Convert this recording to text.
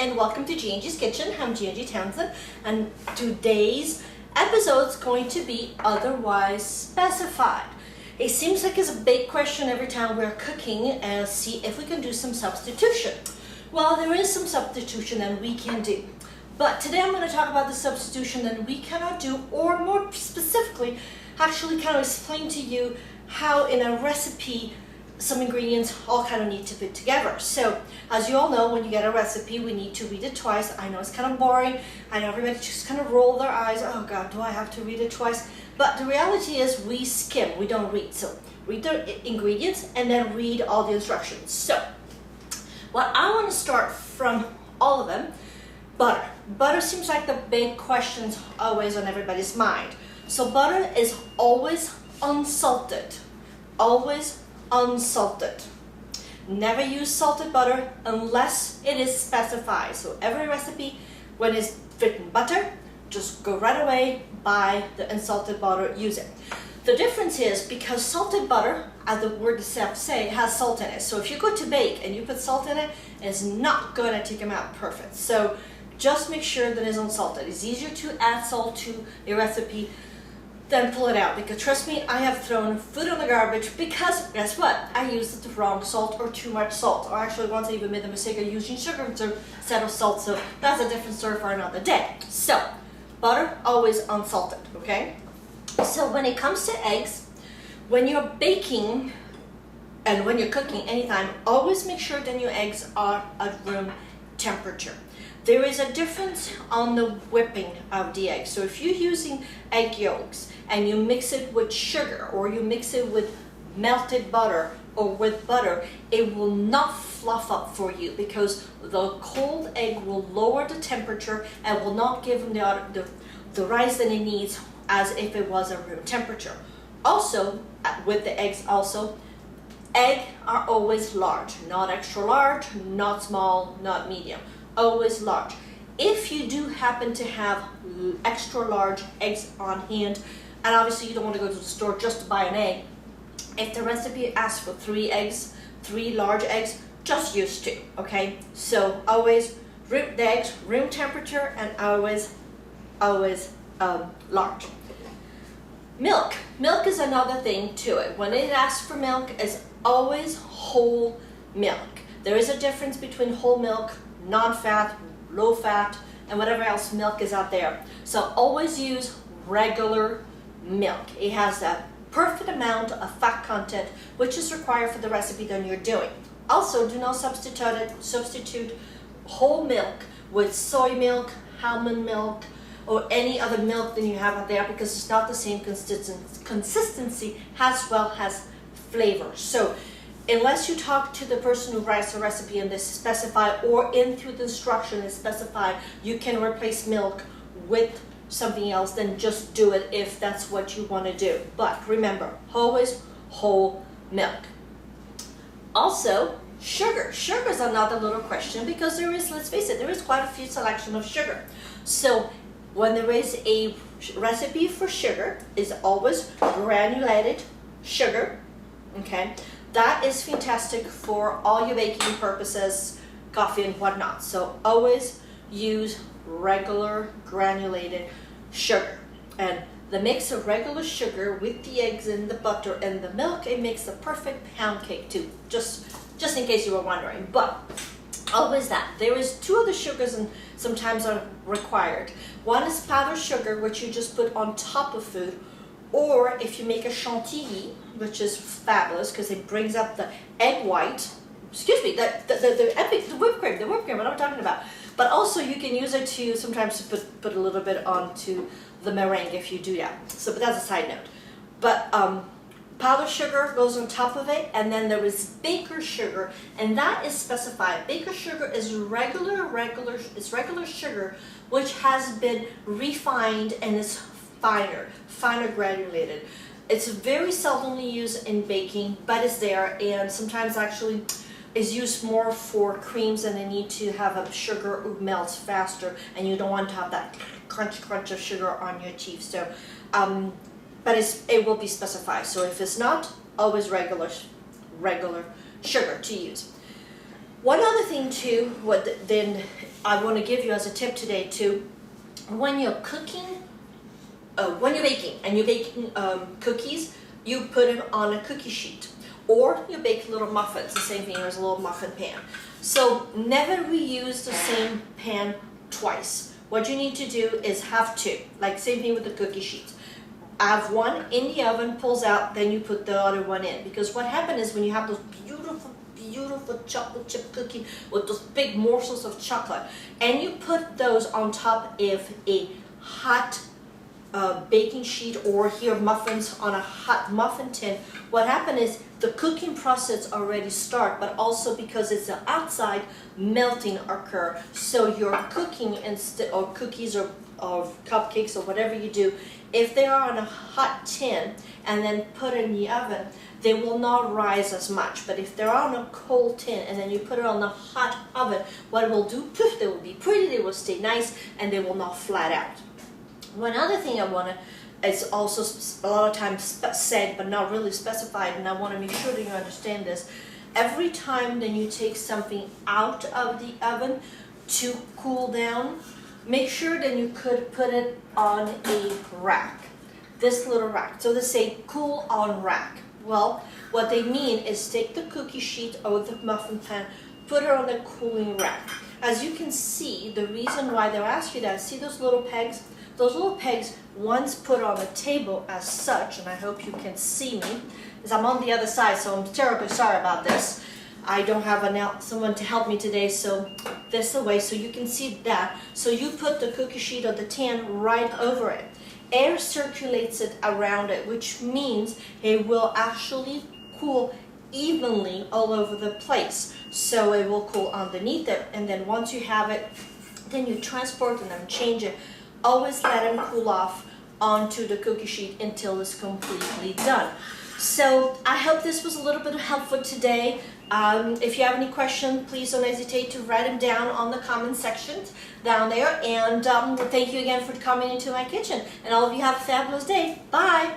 and welcome to G&G's Kitchen. I'm G&G Townsend, and today's episode is going to be otherwise specified. It seems like it's a big question every time we're cooking and see if we can do some substitution. Well, there is some substitution that we can do, but today I'm going to talk about the substitution that we cannot do, or more specifically, actually kind of explain to you how in a recipe some ingredients all kind of need to fit together. So as you all know, when you get a recipe, we need to read it twice. I know it's kind of boring. I know everybody just kind of roll their eyes. Oh God, do I have to read it twice? But the reality is we skim, we don't read. So read the ingredients and then read all the instructions. So what I want to start from all of them, butter. Butter seems like the big questions always on everybody's mind. So butter is always unsalted. Always unsalted. Never use salted butter unless it is specified. So every recipe, when it's written butter, just go right away, buy the unsalted butter, use it. The difference is because salted butter, as the word itself say, has salt in it. So if you go to bake and you put salt in it, it's not going to take them out perfect. So just make sure that it's unsalted. It's easier to add salt to a recipe then pull it out, because trust me, I have thrown food in the garbage because guess what? I used the wrong salt or too much salt, or actually once I even made the mistake of using sugar instead of salt, so that's a different story for another day. So butter always unsalted, okay? So when it comes to eggs, when you're baking and when you're cooking anytime, always make sure that your eggs are at room temperature. There is a difference on the whipping of the egg. So if you're using egg yolks and you mix it with sugar, or you mix it with melted butter or with butter, it will not fluff up for you, because the cold egg will lower the temperature and will not give them the rise that it needs as if it was a room temperature. Also, with the eggs also, eggs are always large, not extra large, not small, not medium. Always large. If you do happen to have extra large eggs on hand, and obviously you don't want to go to the store just to buy an egg, if the recipe asks for 3 eggs, 3 large eggs, just use 2, okay? So always the eggs room temperature, and always large. Milk is another thing to it. When it asks for milk, it's always whole milk. There is a difference between whole milk, non-fat, low-fat, and whatever else milk is out there. So always use regular milk. It has a perfect amount of fat content, which is required for the recipe that you're doing. Also, do not substitute whole milk with soy milk, almond milk, or any other milk that you have out there, because it's not the same consistency as well as flavor. So unless you talk to the person who writes the recipe and this is specified, or in through the instruction is specified, you can replace milk with something else, then just do it if that's what you want to do. But remember, always whole milk. Also, sugar. Sugar is another little question, because there is, let's face it, there is quite a few selection of sugar. So when there is a recipe for sugar, is always granulated sugar, okay? That is fantastic for all your baking purposes, coffee and whatnot. So always use regular granulated sugar. And the mix of regular sugar with the eggs and the butter and the milk, it makes the perfect pound cake too. Just in case you were wondering. But always that. There is 2 other sugars and sometimes are required. One is powdered sugar, which you just put on top of food. Or if you make a chantilly, which is fabulous because it brings up the egg white, the whipped cream, what I'm talking about. But also you can use it to sometimes put a little bit onto the meringue if you do that. So, but that's a side note. But powdered sugar goes on top of it, and then there is baker sugar, and that is specified. Baker sugar is regular sugar, which has been refined and is finer granulated. It's very seldomly used in baking, but it's there, and sometimes actually is used more for creams, and they need to have a sugar who melts faster, and you don't want to have that crunch of sugar on your teeth. So, but it will be specified. So if it's not, always regular sugar to use. One other thing too, then I want to give you as a tip today too, when you're cooking, when you're baking and you're baking cookies, you put it on a cookie sheet, or you bake little muffins, the same thing as a little muffin pan. So never reuse the same pan twice. What you need to do is have two, like same thing with the cookie sheets. Have one in the oven, pulls out, then you put the other one in. Because what happens is when you have those beautiful chocolate chip cookie with those big morsels of chocolate, and you put those on top of a hot baking sheet, or here muffins on a hot muffin tin, what happens is the cooking process already start, but also because it's the outside, melting occur. So your cooking instead, or cookies or cupcakes or whatever you do, if they are on a hot tin and then put in the oven, they will not rise as much. But if they're on a cold tin and then you put it on the hot oven, what it will do, poof, they will be pretty, they will stay nice, and they will not flat out. One other thing I want to, it's also a lot of times said but not really specified, and I want to make sure that you understand this. Every time that you take something out of the oven to cool down, make sure that you could put it on a rack, this little rack. So they say cool on rack. Well, what they mean is take the cookie sheet or the muffin pan, put it on a cooling rack. As you can see, the reason why they're asking you that, see those little pegs? Those little pegs, once put on the table as such, and I hope you can see me, because I'm on the other side, so I'm terribly sorry about this. I don't have someone to help me today, so this away so you can see that. So you put the cookie sheet or the tin right over it. Air circulates it around it, which means it will actually cool evenly all over the place. So it will cool underneath it, and then once you have it, then you transport and then change it. Always let them cool off onto the cookie sheet until it's completely done. So I hope this was a little bit helpful today. If you have any questions, please don't hesitate to write them down on the comment section down there. And thank you again for coming into my kitchen. And all of you have a fabulous day. Bye.